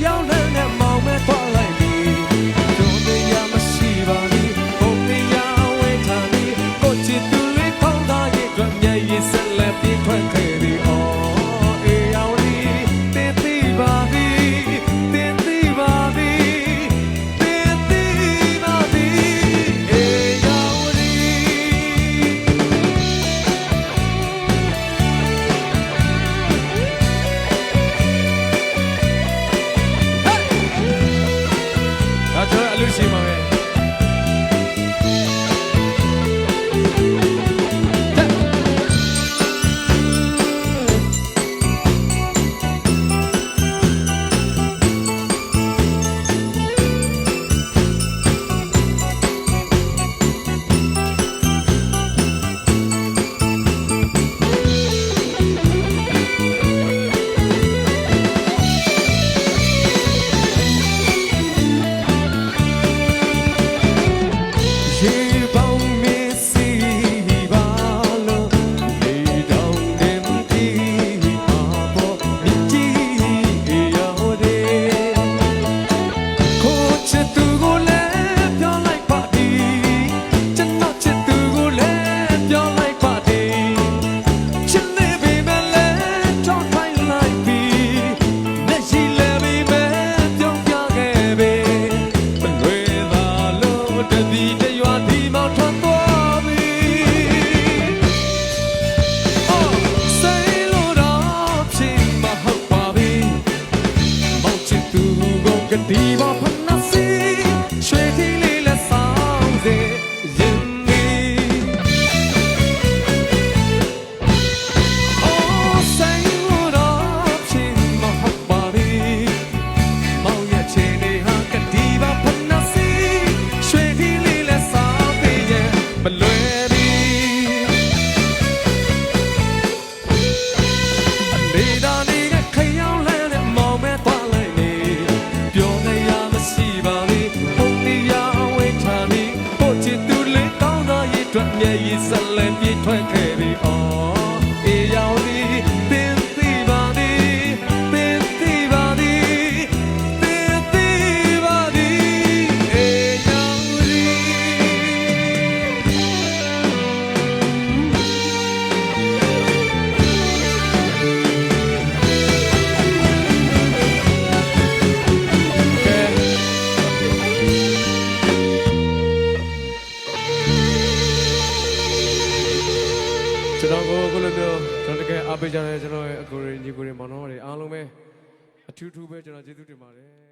ရောက်တဲ့မောင်မဲ့သွားလိုက်ပြီတို့တရားမရှိပါဘူးဘုံတရားဝေထားပြီးကိုချစ်သူလေးပေါင်းသားရဲ့အတွက်မျက်ရည်ဆက်လက်ပြည့်ထွက်ခဲ့ပြီအော်အေးရောက်ပြီတင်သိပါပြီတင်သိပါပြီတင်သိပါပြီအေးရောက်ပြီဒါကျွန်တော်အလို့ရှိမှာပဲဒီဘောဖနာစီရွှေထီလေးလက်ဆောင်စေရင်ဒီအော်ဆိုင်လို့ချင်းမဟုတ်ပါဘူးမောင်ရဲ့ချင်နေဟာကဒီဘောဖနာစီရွှေထီလေးလက်ဆောင်စေရင်မလွယ်ဘူးအနေသာနေကခရောင်းလဲတဲ့မောင်မဲသွားလိုက်နေပြောနေရမရှိပါဘူးဘုံတရားဝေးထားပြီးပို့ချစ်သူလေးကောင်းသောရဲ့အတွက်မျက်ရည်ဆက်လက်ပြည့်ထွက်ခဲ့ပြီအော်အေးရောက်ပြီတင်သိပါသည်တင်သိပါသည်တင်သိပါသည်အေးရောက်ပြီကျွန်တော်ကိုလိုမျိုးကျွန်တော်တကယ်အားပေးကြတယ်ကျွန်တော်ရဲ့အကိုရီညီကိုရီမောင်နှမတွေအားလုံးပဲအထူးထူးပဲကျွန်တော်ကျေးဇူးတင်ပါတယ်